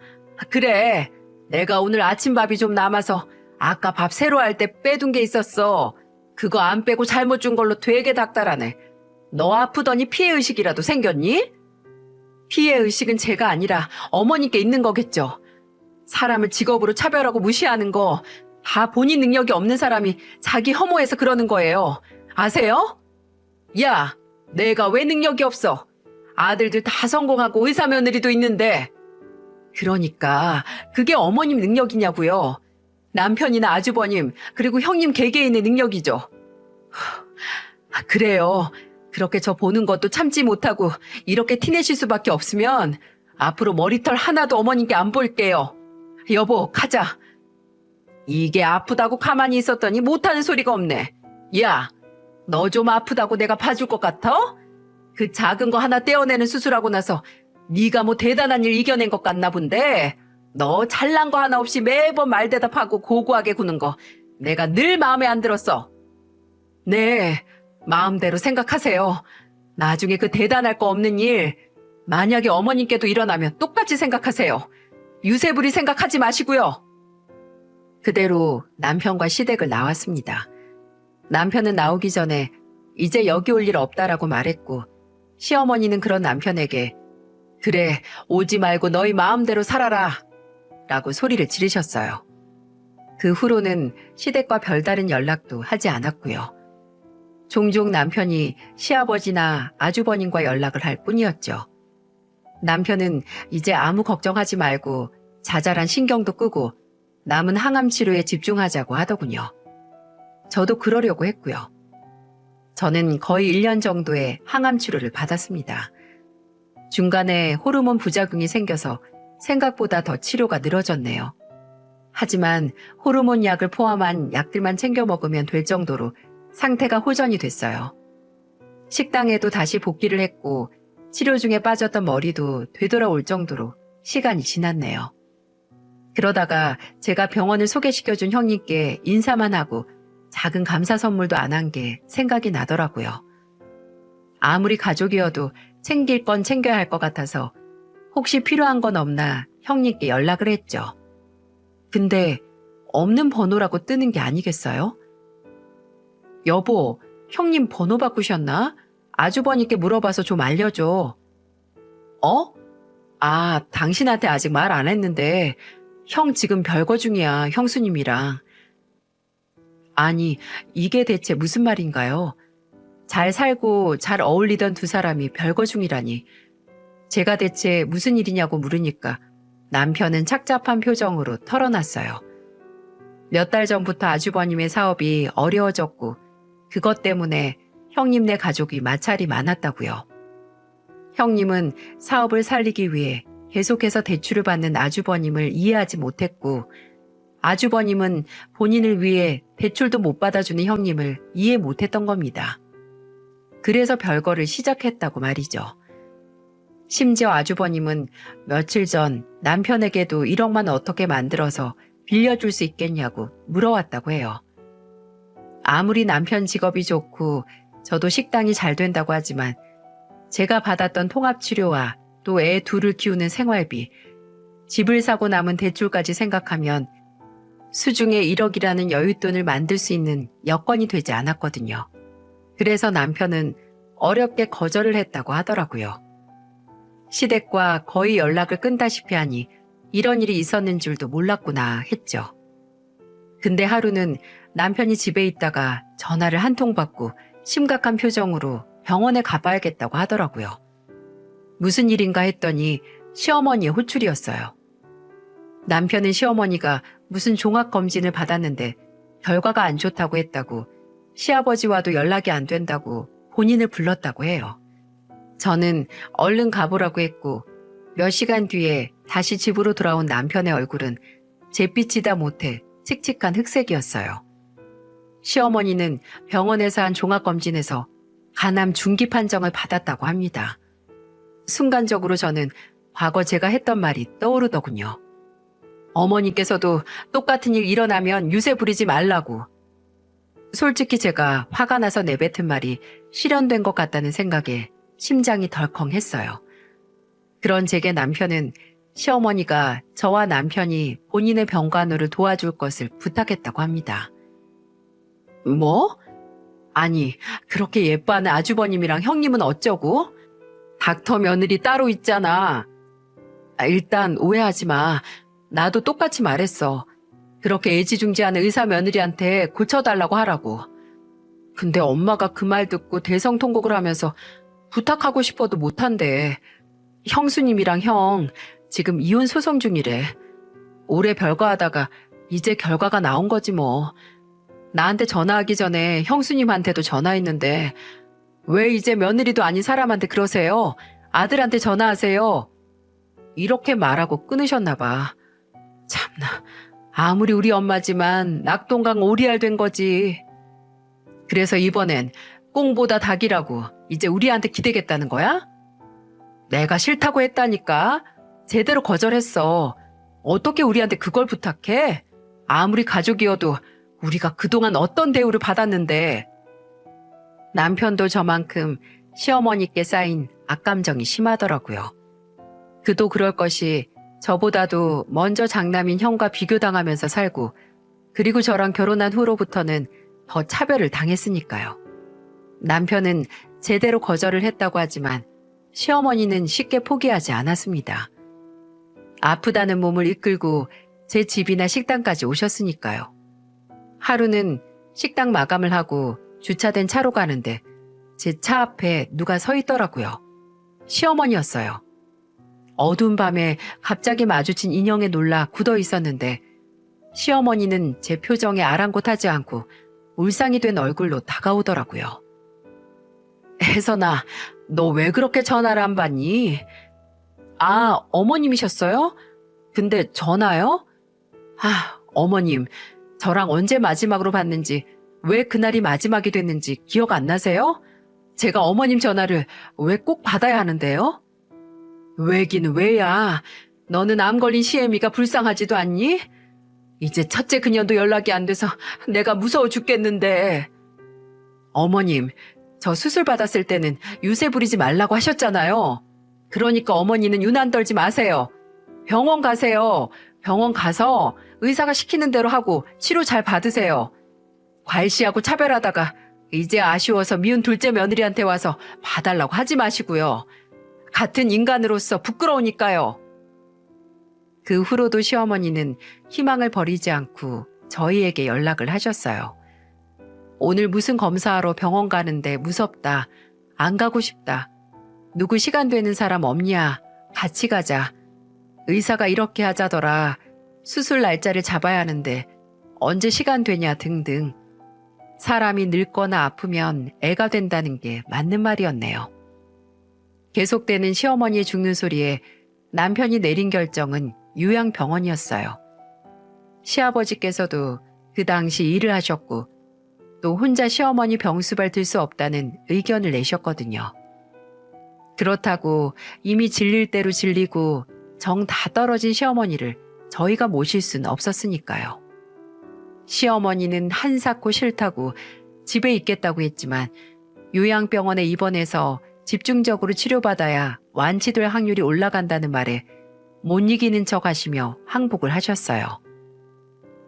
그래, 내가 오늘 아침밥이 좀 남아서 아까 밥 새로 할 때 빼둔 게 있었어. 그거 안 빼고 잘못 준 걸로 되게 닥달하네. 너 아프더니 피해의식이라도 생겼니? 피해의식은 제가 아니라 어머니께 있는 거겠죠. 사람을 직업으로 차별하고 무시하는 거 다 본인 능력이 없는 사람이 자기 혐오해서 그러는 거예요. 아세요? 야, 내가 왜 능력이 없어? 아들들 다 성공하고 의사 며느리도 있는데. 그러니까 그게 어머님 능력이냐고요. 남편이나 아주버님 그리고 형님 개개인의 능력이죠. 그래요. 그렇게 저 보는 것도 참지 못하고 이렇게 티내실 수밖에 없으면 앞으로 머리털 하나도 어머님께 안 볼게요. 여보, 가자. 이게 아프다고 가만히 있었더니 못하는 소리가 없네. 야, 너 좀 아프다고 내가 봐줄 것 같아? 그 작은 거 하나 떼어내는 수술하고 나서 네가 뭐 대단한 일 이겨낸 것 같나 본데 너 잘난 거 하나 없이 매번 말대답하고 고고하게 구는 거 내가 늘 마음에 안 들었어. 네, 마음대로 생각하세요. 나중에 그 대단할 거 없는 일 만약에 어머님께도 일어나면 똑같이 생각하세요. 유세부리 생각하지 마시고요. 그대로 남편과 시댁을 나왔습니다. 남편은 나오기 전에 이제 여기 올 일 없다라고 말했고, 시어머니는 그런 남편에게 그래, 오지 말고 너희 마음대로 살아라 라고 소리를 지르셨어요. 그 후로는 시댁과 별다른 연락도 하지 않았고요. 종종 남편이 시아버지나 아주버님과 연락을 할 뿐이었죠. 남편은 이제 아무 걱정하지 말고 자잘한 신경도 끄고 남은 항암 치료에 집중하자고 하더군요. 저도 그러려고 했고요. 저는 거의 1년 정도의 항암 치료를 받았습니다. 중간에 호르몬 부작용이 생겨서 생각보다 더 치료가 늘어졌네요. 하지만 호르몬 약을 포함한 약들만 챙겨 먹으면 될 정도로 상태가 호전이 됐어요. 식당에도 다시 복귀를 했고 치료 중에 빠졌던 머리도 되돌아올 정도로 시간이 지났네요. 그러다가 제가 병원을 소개시켜준 형님께 인사만 하고 작은 감사 선물도 안 한 게 생각이 나더라고요. 아무리 가족이어도 챙길 건 챙겨야 할 것 같아서 혹시 필요한 건 없나 형님께 연락을 했죠. 근데 없는 번호라고 뜨는 게 아니겠어요? 여보, 형님 번호 바꾸셨나? 아주버니께 물어봐서 좀 알려줘. 어? 아, 당신한테 아직 말 안 했는데 형 지금 별거 중이야, 형수님이랑. 아니, 이게 대체 무슨 말인가요? 잘 살고 잘 어울리던 두 사람이 별거 중이라니. 제가 대체 무슨 일이냐고 물으니까 남편은 착잡한 표정으로 털어놨어요. 몇 달 전부터 아주버님의 사업이 어려워졌고 그것 때문에 형님네 가족이 마찰이 많았다고요. 형님은 사업을 살리기 위해 계속해서 대출을 받는 아주버님을 이해하지 못했고 아주버님은 본인을 위해 대출도 못 받아주는 형님을 이해 못했던 겁니다. 그래서 별거를 시작했다고 말이죠. 심지어 아주버님은 며칠 전 남편에게도 1억만 어떻게 만들어서 빌려줄 수 있겠냐고 물어왔다고 해요. 아무리 남편 직업이 좋고 저도 식당이 잘 된다고 하지만 제가 받았던 통합치료와 또 애 둘을 키우는 생활비, 집을 사고 남은 대출까지 생각하면 수중에 1억이라는 여윳돈을 만들 수 있는 여건이 되지 않았거든요. 그래서 남편은 어렵게 거절을 했다고 하더라고요. 시댁과 거의 연락을 끈다시피 하니 이런 일이 있었는 줄도 몰랐구나 했죠. 근데 하루는 남편이 집에 있다가 전화를 한 통 받고 심각한 표정으로 병원에 가봐야겠다고 하더라고요. 무슨 일인가 했더니 시어머니의 호출이었어요. 남편은 시어머니가 무슨 종합검진을 받았는데 결과가 안 좋다고 했다고 시아버지와도 연락이 안 된다고 본인을 불렀다고 해요. 저는 얼른 가보라고 했고 몇 시간 뒤에 다시 집으로 돌아온 남편의 얼굴은 잿빛이다 못해 칙칙한 흑색이었어요. 시어머니는 병원에서 한 종합검진에서 간암 중기 판정을 받았다고 합니다. 순간적으로 저는 과거 제가 했던 말이 떠오르더군요. 어머니께서도 똑같은 일 일어나면 유세 부리지 말라고. 솔직히 제가 화가 나서 내뱉은 말이 실현된 것 같다는 생각에 심장이 덜컹했어요. 그런 제게 남편은 시어머니가 저와 남편이 본인의 병간호를 도와줄 것을 부탁했다고 합니다. 뭐? 아니, 그렇게 예뻐하는 아주버님이랑 형님은 어쩌고? 닥터 며느리 따로 있잖아. 일단 오해하지 마. 나도 똑같이 말했어. 그렇게 애지중지하는 의사 며느리한테 고쳐달라고 하라고. 근데 엄마가 그 말 듣고 대성통곡을 하면서 부탁하고 싶어도 못한대. 형수님이랑 형 지금 이혼 소송 중이래. 오래 별거하다가 이제 결과가 나온 거지 뭐. 나한테 전화하기 전에 형수님한테도 전화했는데 왜 이제 며느리도 아닌 사람한테 그러세요? 아들한테 전화하세요. 이렇게 말하고 끊으셨나 봐. 참나, 아무리 우리 엄마지만 낙동강 오리알 된 거지. 그래서 이번엔 꽁보다 닭이라고 이제 우리한테 기대겠다는 거야? 내가 싫다고 했다니까. 제대로 거절했어. 어떻게 우리한테 그걸 부탁해? 아무리 가족이어도 우리가 그동안 어떤 대우를 받았는데. 남편도 저만큼 시어머니께 쌓인 악감정이 심하더라고요. 그도 그럴 것이 저보다도 먼저 장남인 형과 비교당하면서 살고 그리고 저랑 결혼한 후로부터는 더 차별을 당했으니까요. 남편은 제대로 거절을 했다고 하지만 시어머니는 쉽게 포기하지 않았습니다. 아프다는 몸을 이끌고 제 집이나 식당까지 오셨으니까요. 하루는 식당 마감을 하고 주차된 차로 가는데 제 차 앞에 누가 서 있더라고요. 시어머니였어요. 어두운 밤에 갑자기 마주친 인형에 놀라 굳어 있었는데 시어머니는 제 표정에 아랑곳하지 않고 울상이 된 얼굴로 다가오더라고요. 혜선아, 너 왜 그렇게 전화를 안 받니? 아, 어머님이셨어요? 근데 전화요? 아, 어머님, 저랑 언제 마지막으로 봤는지, 왜 그날이 마지막이 됐는지 기억 안 나세요? 제가 어머님 전화를 왜 꼭 받아야 하는데요? 왜긴 왜야? 너는 암 걸린 시애미가 불쌍하지도 않니? 이제 첫째 그년도 연락이 안 돼서 내가 무서워 죽겠는데. 어머님, 저 수술 받았을 때는 유세 부리지 말라고 하셨잖아요. 그러니까 어머니는 유난 떨지 마세요. 병원 가세요. 병원 가서 의사가 시키는 대로 하고 치료 잘 받으세요. 과일씨하고 차별하다가 이제 아쉬워서 미운 둘째 며느리한테 와서 봐달라고 하지 마시고요. 같은 인간으로서 부끄러우니까요. 그 후로도 시어머니는 희망을 버리지 않고 저희에게 연락을 하셨어요. 오늘 무슨 검사하러 병원 가는데 무섭다. 안 가고 싶다. 누구 시간 되는 사람 없냐? 같이 가자. 의사가 이렇게 하자더라. 수술 날짜를 잡아야 하는데 언제 시간 되냐 등등. 사람이 늙거나 아프면 애가 된다는 게 맞는 말이었네요. 계속되는 시어머니의 죽는 소리에 남편이 내린 결정은 요양병원이었어요. 시아버지께서도 그 당시 일을 하셨고 또 혼자 시어머니 병수발 들 수 없다는 의견을 내셨거든요. 그렇다고 이미 질릴 대로 질리고 정 다 떨어진 시어머니를 저희가 모실 수는 없었으니까요. 시어머니는 한사코 싫다고 집에 있겠다고 했지만 요양병원에 입원해서 집중적으로 치료받아야 완치될 확률이 올라간다는 말에 못 이기는 척 하시며 항복을 하셨어요.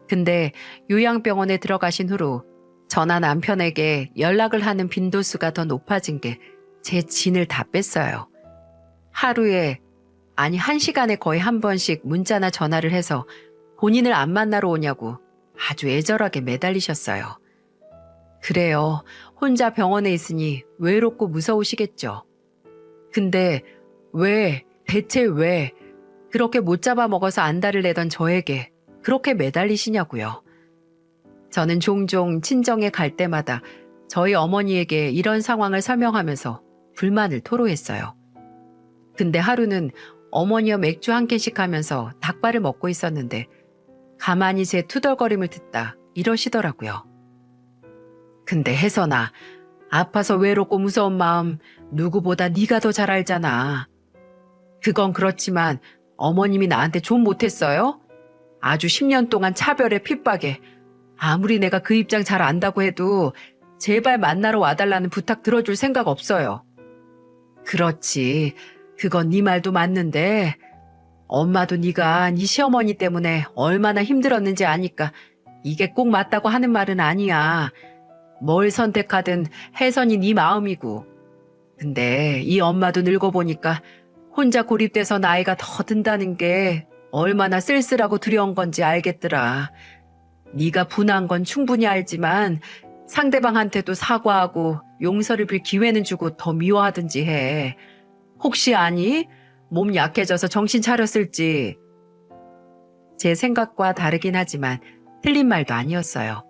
근데 요양병원에 들어가신 후로 저나 남편에게 연락을 하는 빈도수가 더 높아진 게 제 진을 다 뺐어요. 하루에, 아니 1시간에 거의 한 번씩 문자나 전화를 해서 본인을 안 만나러 오냐고 아주 애절하게 매달리셨어요. 그래요. 혼자 병원에 있으니 외롭고 무서우시겠죠. 근데 대체 왜 그렇게 못 잡아먹어서 안달을 내던 저에게 그렇게 매달리시냐고요. 저는 종종 친정에 갈 때마다 저희 어머니에게 이런 상황을 설명하면서 불만을 토로했어요. 근데 하루는 어머니와 맥주 한 캔씩 하면서 닭발을 먹고 있었는데 가만히 제 투덜거림을 듣다 이러시더라고요. 근데 혜선아, 아파서 외롭고 무서운 마음 누구보다 네가 더 잘 알잖아. 그건 그렇지만 어머님이 나한테 좀 못했어요? 아주 10년 동안 차별에 핍박에 아무리 내가 그 입장 잘 안다고 해도 제발 만나러 와달라는 부탁 들어줄 생각 없어요. 그렇지. 그건 네 말도 맞는데 엄마도 네가 네 시어머니 때문에 얼마나 힘들었는지 아니까 이게 꼭 맞다고 하는 말은 아니야. 뭘 선택하든 혜선이 네 마음이고. 근데 이 엄마도 늙어보니까 혼자 고립돼서 나이가 더 든다는 게 얼마나 쓸쓸하고 두려운 건지 알겠더라. 네가 분한 건 충분히 알지만 상대방한테도 사과하고 용서를 빌 기회는 주고 더 미워하든지 해. 혹시 아니? 몸 약해져서 정신 차렸을지. 제 생각과 다르긴 하지만 틀린 말도 아니었어요.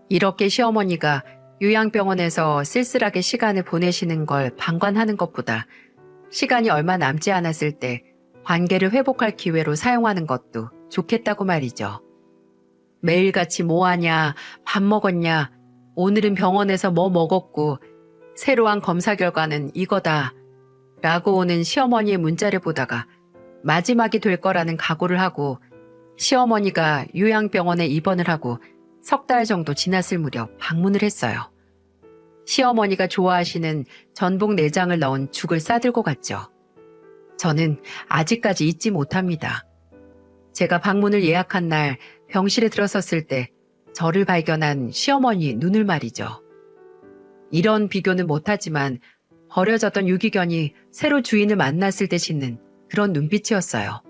이렇게 시어머니가 요양병원에서 쓸쓸하게 시간을 보내시는 걸 방관하는 것보다 시간이 얼마 남지 않았을 때 관계를 회복할 기회로 사용하는 것도 좋겠다고 말이죠. 매일같이 뭐 하냐, 밥 먹었냐, 오늘은 병원에서 뭐 먹었고 새로 한 검사 결과는 이거다 라고 오는 시어머니의 문자를 보다가 마지막이 될 거라는 각오를 하고 시어머니가 요양병원에 입원을 하고 석 달 정도 지났을 무렵 방문을 했어요. 시어머니가 좋아하시는 전복 내장을 넣은 죽을 싸들고 갔죠. 저는 아직까지 잊지 못합니다. 제가 방문을 예약한 날 병실에 들어섰을 때 저를 발견한 시어머니 눈을 말이죠. 이런 비교는 못하지만 버려졌던 유기견이 새로 주인을 만났을 때 짓는 그런 눈빛이었어요.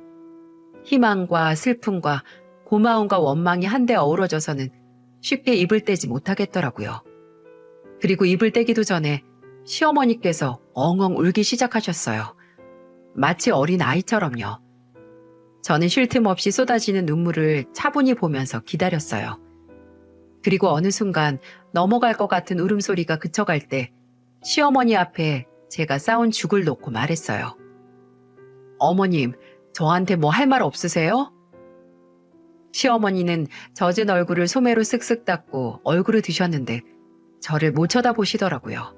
희망과 슬픔과 고마움과 원망이 한데 어우러져서는 쉽게 입을 떼지 못하겠더라고요. 그리고 입을 떼기도 전에 시어머니께서 엉엉 울기 시작하셨어요. 마치 어린 아이처럼요. 저는 쉴 틈 없이 쏟아지는 눈물을 차분히 보면서 기다렸어요. 그리고 어느 순간 넘어갈 것 같은 울음소리가 그쳐갈 때 시어머니 앞에 제가 싸운 죽을 놓고 말했어요. 어머님, 저한테 뭐 할 말 없으세요? 시어머니는 젖은 얼굴을 소매로 쓱쓱 닦고 얼굴을 드셨는데 저를 못 쳐다보시더라고요.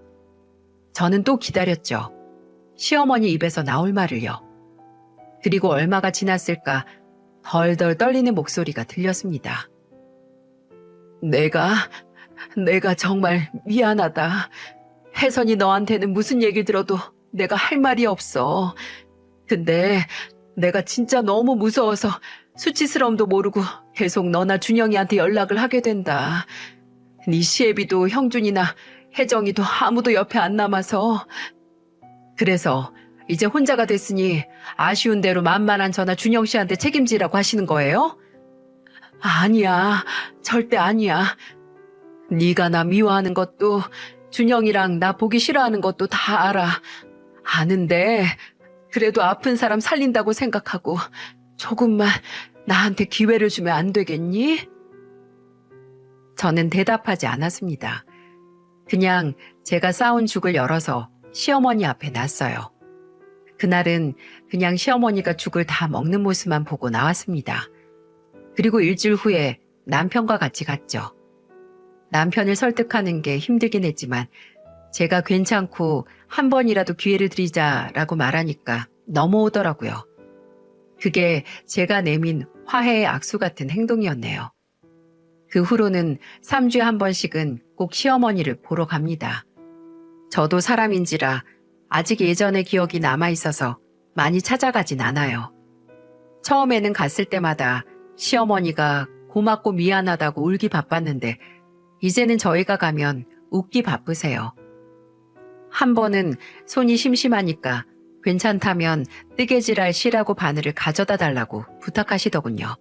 저는 또 기다렸죠. 시어머니 입에서 나올 말을요. 그리고 얼마가 지났을까 덜덜 떨리는 목소리가 들렸습니다. 내가 정말 미안하다. 혜선이 너한테는 무슨 얘기 들어도 내가 할 말이 없어. 근데 내가 진짜 너무 무서워서 수치스러움도 모르고 계속 너나 준영이한테 연락을 하게 된다. 네 시애비도 형준이나 혜정이도 아무도 옆에 안 남아서. 그래서 이제 혼자가 됐으니 아쉬운 대로 만만한 저나 준영 씨한테 책임지라고 하시는 거예요? 아니야. 절대 아니야. 네가 나 미워하는 것도 준영이랑 나 보기 싫어하는 것도 다 알아. 아는데 그래도 아픈 사람 살린다고 생각하고 조금만 나한테 기회를 주면 안 되겠니? 저는 대답하지 않았습니다. 그냥 제가 싸운 죽을 열어서 시어머니 앞에 놨어요. 그날은 그냥 시어머니가 죽을 다 먹는 모습만 보고 나왔습니다. 그리고 일주일 후에 남편과 같이 갔죠. 남편을 설득하는 게 힘들긴 했지만 제가 괜찮고 한 번이라도 기회를 드리자라고 말하니까 넘어오더라고요. 그게 제가 내민 화해의 악수 같은 행동이었네요. 그 후로는 3주에 한 번씩은 꼭 시어머니를 보러 갑니다. 저도 사람인지라 아직 예전의 기억이 남아있어서 많이 찾아가진 않아요. 처음에는 갔을 때마다 시어머니가 고맙고 미안하다고 울기 바빴는데 이제는 저희가 가면 웃기 바쁘세요. 한 번은 손이 심심하니까 괜찮다면 뜨개질할 실하고 바늘을 가져다 달라고 부탁하시더군요.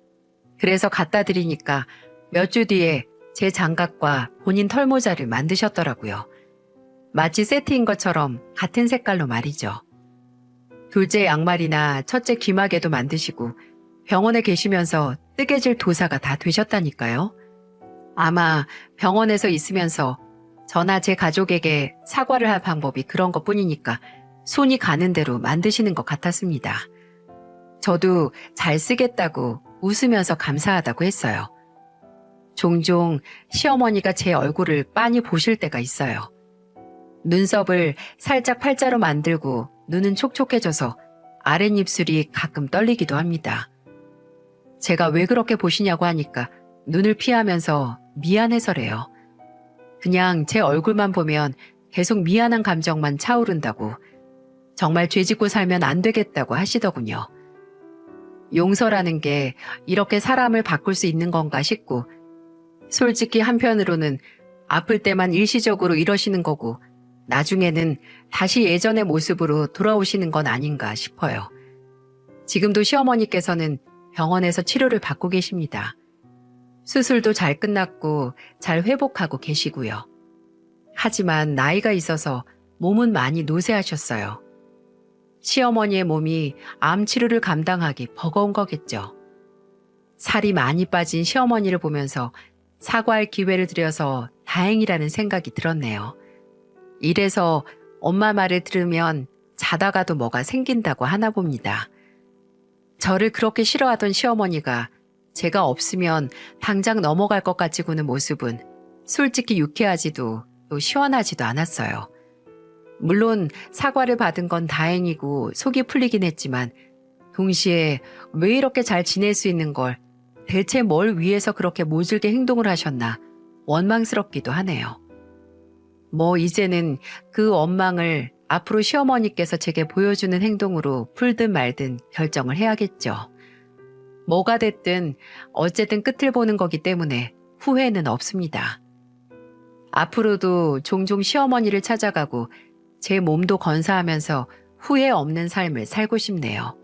그래서 갖다 드리니까 몇 주 뒤에 제 장갑과 본인 털모자를 만드셨더라고요. 마치 세트인 것처럼 같은 색깔로 말이죠. 둘째 양말이나 첫째 귀마개도 만드시고 병원에 계시면서 뜨개질 도사가 다 되셨다니까요. 아마 병원에서 있으면서 저나 제 가족에게 사과를 할 방법이 그런 것뿐이니까 손이 가는 대로 만드시는 것 같았습니다. 저도 잘 쓰겠다고 웃으면서 감사하다고 했어요. 종종 시어머니가 제 얼굴을 빤히 보실 때가 있어요. 눈썹을 살짝 팔자로 만들고 눈은 촉촉해져서 아랫입술이 가끔 떨리기도 합니다. 제가 왜 그렇게 보시냐고 하니까 눈을 피하면서 미안해서래요. 그냥 제 얼굴만 보면 계속 미안한 감정만 차오른다고, 정말 죄짓고 살면 안 되겠다고 하시더군요. 용서라는 게 이렇게 사람을 바꿀 수 있는 건가 싶고, 솔직히 한편으로는 아플 때만 일시적으로 이러시는 거고 나중에는 다시 예전의 모습으로 돌아오시는 건 아닌가 싶어요. 지금도 시어머니께서는 병원에서 치료를 받고 계십니다. 수술도 잘 끝났고 잘 회복하고 계시고요. 하지만 나이가 있어서 몸은 많이 노쇠하셨어요. 시어머니의 몸이 암 치료를 감당하기 버거운 거겠죠. 살이 많이 빠진 시어머니를 보면서 사과할 기회를 드려서 다행이라는 생각이 들었네요. 이래서 엄마 말을 들으면 자다가도 뭐가 생긴다고 하나 봅니다. 저를 그렇게 싫어하던 시어머니가 제가 없으면 당장 넘어갈 것 같이 구는 모습은 솔직히 유쾌하지도 또 시원하지도 않았어요. 물론 사과를 받은 건 다행이고 속이 풀리긴 했지만 동시에 왜 이렇게 잘 지낼 수 있는 걸 대체 뭘 위해서 그렇게 모질게 행동을 하셨나 원망스럽기도 하네요. 뭐 이제는 그 원망을 앞으로 시어머니께서 제게 보여주는 행동으로 풀든 말든 결정을 해야겠죠. 뭐가 됐든 어쨌든 끝을 보는 거기 때문에 후회는 없습니다. 앞으로도 종종 시어머니를 찾아가고 제 몸도 건사하면서 후회 없는 삶을 살고 싶네요.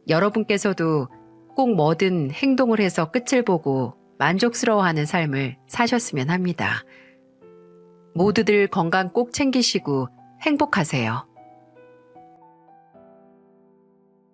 여러분께서도 꼭 뭐든 행동을 해서 끝을 보고 만족스러워하는 삶을 사셨으면 합니다. 모두들 건강 꼭 챙기시고 행복하세요.